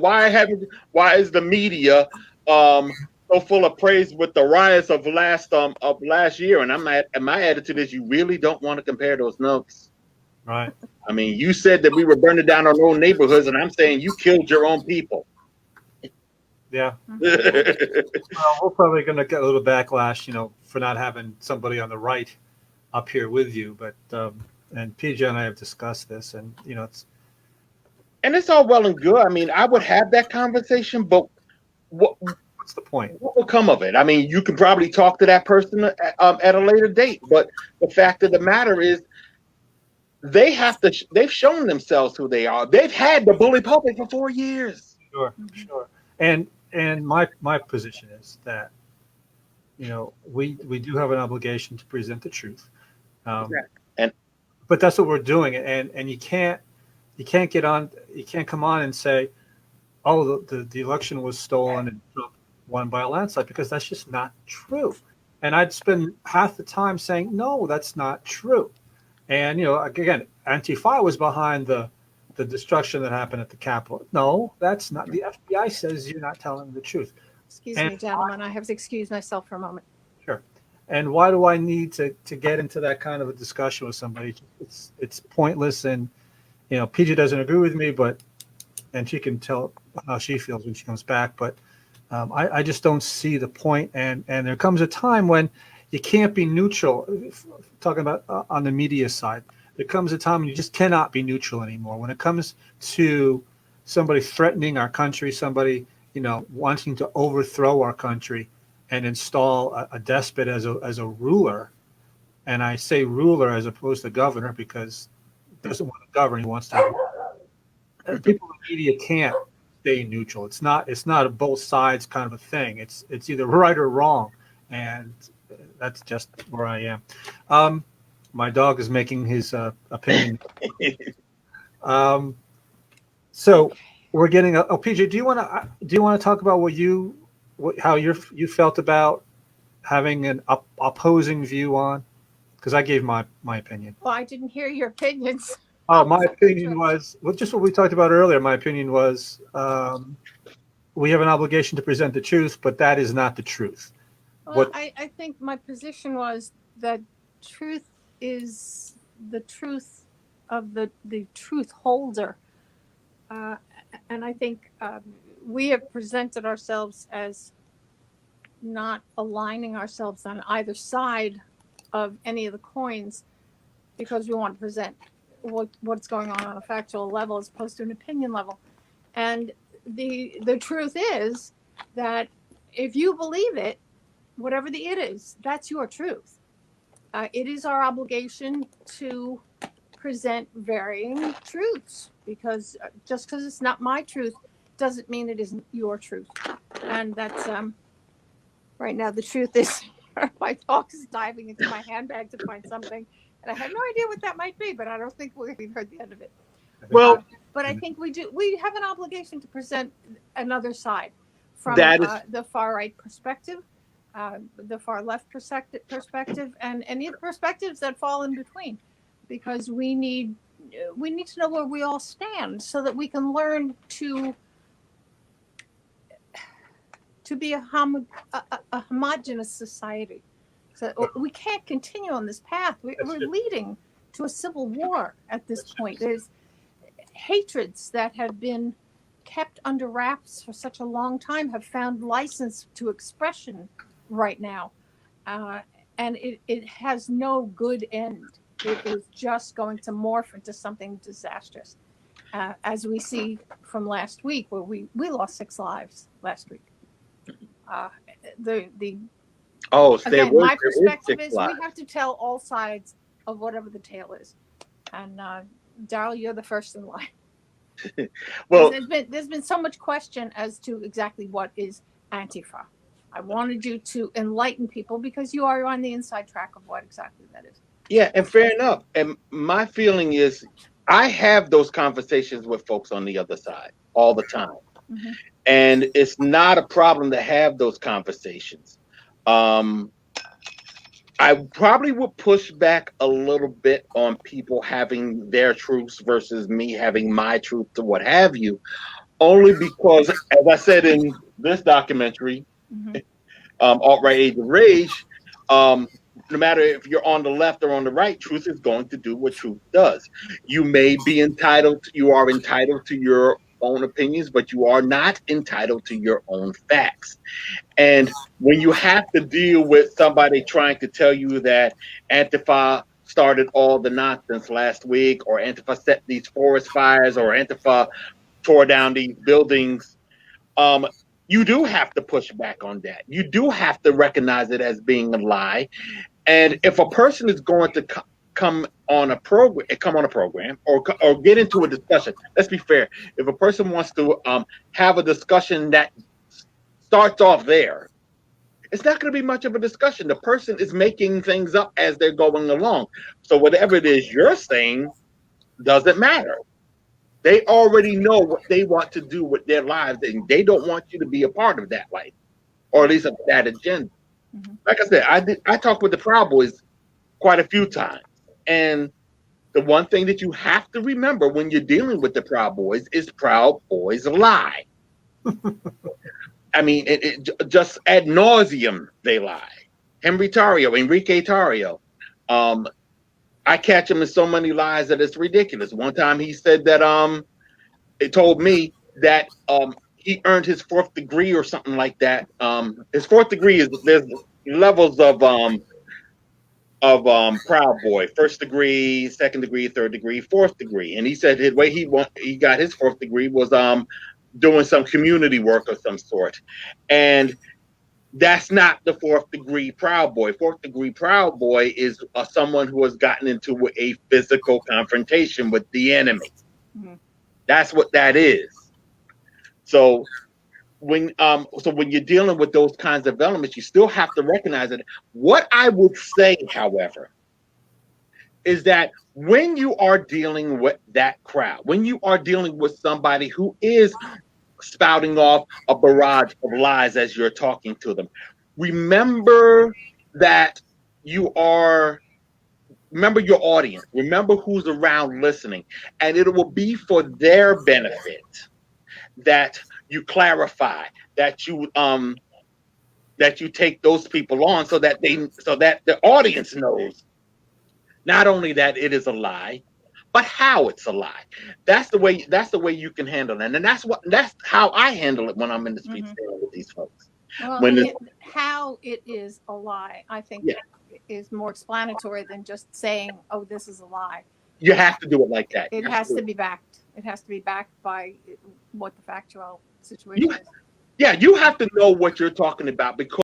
well, why is the media so full of praise with the riots of last year? And my attitude is, you really don't want to compare those numbers. Right. I mean, you said that we were burning down our own neighborhoods, and I'm saying you killed your own people. Yeah. Well, we're probably going to get a little backlash, for not having somebody on the right up here with you. But and PJ and I have discussed this, and it's And it's all well and good. I mean, I would have that conversation, but what what's the point? what will come of it? I mean, you can probably talk to that person at a later date, but the fact of the matter is, they've shown themselves who they are. They've had the bully pulpit for 4 years. Sure, sure. And my position is that we do have an obligation to present the truth, And but that's what we're doing, and you can't come on and say, oh, the election was stolen and Trump won by a landslide, because that's just not true. And I'd spend half the time saying, no, that's not true. And again, Antifa was behind the destruction that happened at the Capitol. No, that's not. The FBI says you're not telling the truth. Excuse me, gentlemen. I have to excuse myself for a moment. Sure. And why do I need to get into that kind of a discussion with somebody? It's pointless. And PJ doesn't agree with me, and she can tell how she feels when she comes back. But I just don't see the point. And there comes a time when you can't be neutral. Talking about on the media side, there comes a time when you just cannot be neutral anymore. When it comes to somebody threatening our country, somebody wanting to overthrow our country and install a despot as a ruler, and I say ruler as opposed to governor, because he doesn't want to govern; he wants to. People in the media can't stay neutral. It's not a both sides kind of a thing. It's either right or wrong, and that's just where I am. My dog is making his opinion. So we're getting. PJ, do you want to talk about how you felt about having an opposing view on? Because I gave my opinion. Well, I didn't hear your opinions. Oh, my opinion was just what we talked about earlier. My opinion was we have an obligation to present the truth, but that is not the truth. Well, I think my position was that truth is the truth of the truth holder. And I think we have presented ourselves as not aligning ourselves on either side of any of the coins, because we want to present what's going on a factual level as opposed to an opinion level. And the truth is that if you believe it, whatever the it is, that's your truth. It is our obligation to present varying truths, because just because it's not my truth doesn't mean it isn't your truth. And that's right now the truth is my dog is diving into my handbag to find something, and I have no idea what that might be, but I don't think we've heard the end of it. Well, but I think we have an obligation to present another side from the far right perspective, the far left perspective, and any perspectives that fall in between, because we need to know where we all stand so that we can learn to be a homogenous society. So we can't continue on this path. We're leading to a civil war at this point. There's hatreds that have been kept under wraps for such a long time have found license to expression right now. And it has no good end. It is just going to morph into something disastrous, as we see from last week, where we lost 6 lives last week. Again, my perspective is we have to tell all sides of whatever the tale is. And Darryl, you're the first in line. Well, there's been so much question as to exactly what is Antifa. I wanted you to enlighten people, because you are on the inside track of what exactly that is. Yeah, and fair enough. And my feeling is, I have those conversations with folks on the other side all the time. Mm-hmm. And it's not a problem to have those conversations. I probably would push back a little bit on people having their truths versus me having my truth, or what have you, only because, as I said in this documentary, Mhm. Alt-Right Age of Rage, no matter if you're on the left or on the right, truth is going to do what truth does. You may be entitled, you are entitled to your own opinions, but you are not entitled to your own facts. And when you have to deal with somebody trying to tell you that Antifa started all the nonsense last week, or Antifa set these forest fires, or Antifa tore down these buildings, um, you do have to push back on that. You do have to recognize it as being a lie. And if a person is going to come on a program, or get into a discussion, let's be fair. If a person wants to have a discussion that starts off there, it's not going to be much of a discussion. The person is making things up as they're going along. So whatever it is you're saying doesn't matter. They already know what they want to do with their lives, and they don't want you to be a part of that life, or at least of that agenda. Mhm. Like I said, I talked with the Proud Boys quite a few times, and the one thing that you have to remember when you're dealing with the Proud Boys is Proud Boys lie. I mean, just ad nauseum they lie. Enrique Tario, um, I catch him in so many lies that it's ridiculous. One time he said that it told me that he earned his fourth degree or something like that. His fourth degree is, there's levels of Proud Boy: first degree, second degree, third degree, fourth degree. And he said the way he got his fourth degree was doing some community work of some sort. And that's not the fourth degree Proud Boy. Fourth degree Proud Boy is someone who has gotten into a physical confrontation with the enemy. Mhm. That's what that is. So when you're dealing with those kinds of elements, you still have to recognize it. What I would say, however, is that when you are dealing with that crowd, when you are dealing with somebody who is spouting off a barrage of lies as you're talking to them, remember that you are remember your audience, remember who's around listening, and it will be for their benefit that you clarify, that you take those people on, so that the audience knows not only that it is a lie, but how it's a lie. That's the way you can handle it. And that's how I handle it when I'm in the streets Mhm. dealing with these folks. Well, When how it is a lie, I think, Yeah, is more explanatory than just saying, "Oh, this is a lie." you have to do it like that. It has to be backed. It has to be backed by what the factual You situation is. yeah, you have to know what you're talking about, because